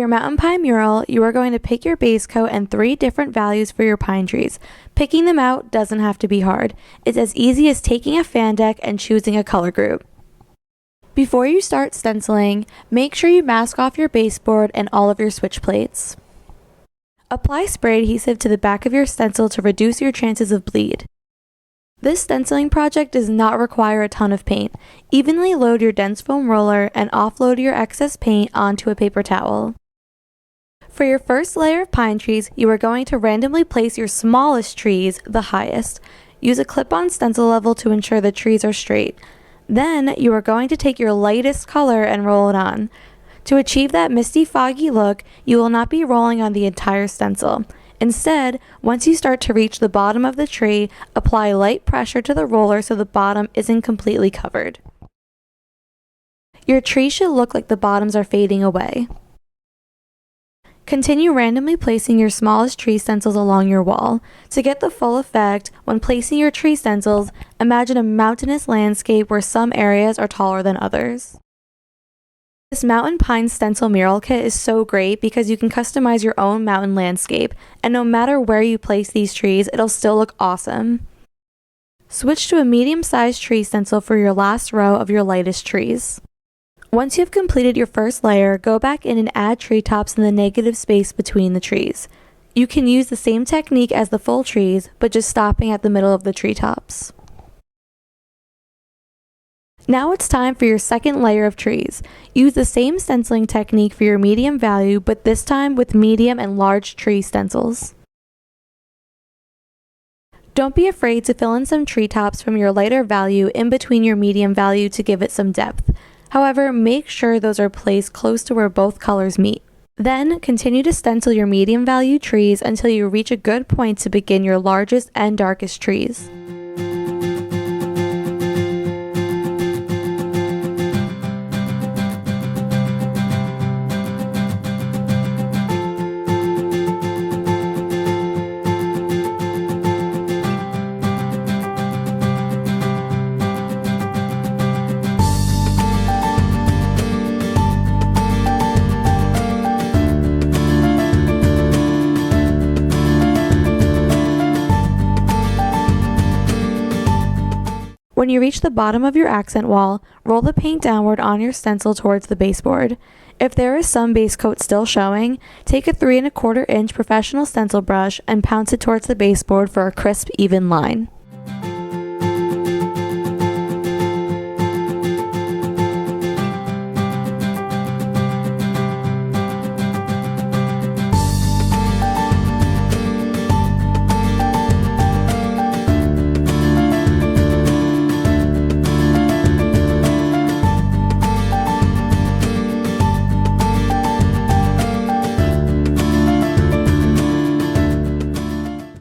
your mountain pine mural, you are going to pick your base coat and 3 different values for your pine trees. Picking them out doesn't have to be hard. It's as easy as taking a fan deck and choosing a color group. Before you start stenciling, make sure you mask off your baseboard and all of your switch plates. Apply spray adhesive to the back of your stencil to reduce your chances of bleed. This stenciling project does not require a ton of paint. Evenly load your dense foam roller and offload your excess paint onto a paper towel. For your first layer of pine trees, you are going to randomly place your smallest trees the highest. Use a clip-on stencil level to ensure the trees are straight. Then, you are going to take your lightest color and roll it on. To achieve that misty, foggy look, you will not be rolling on the entire stencil. Instead, once you start to reach the bottom of the tree, apply light pressure to the roller so the bottom isn't completely covered. Your tree should look like the bottoms are fading away. Continue randomly placing your smallest tree stencils along your wall. To get the full effect, when placing your tree stencils, imagine a mountainous landscape where some areas are taller than others. This mountain pine stencil mural kit is so great because you can customize your own mountain landscape, and no matter where you place these trees, it'll still look awesome. Switch to a medium-sized tree stencil for your last row of your lightest trees. Once you've completed your first layer, go back in and add tree tops in the negative space between the trees. You can use the same technique as the full trees, but just stopping at the middle of the tree tops. Now it's time for your second layer of trees. Use the same stenciling technique for your medium value, but this time with medium and large tree stencils. Don't be afraid to fill in some treetops from your lighter value in between your medium value to give it some depth. However, make sure those are placed close to where both colors meet. Then, continue to stencil your medium value trees until you reach a good point to begin your largest and darkest trees. When you reach the bottom of your accent wall, roll the paint downward on your stencil towards the baseboard. If there is some base coat still showing, take a 3¼ inch professional stencil brush and pounce it towards the baseboard for a crisp, even line.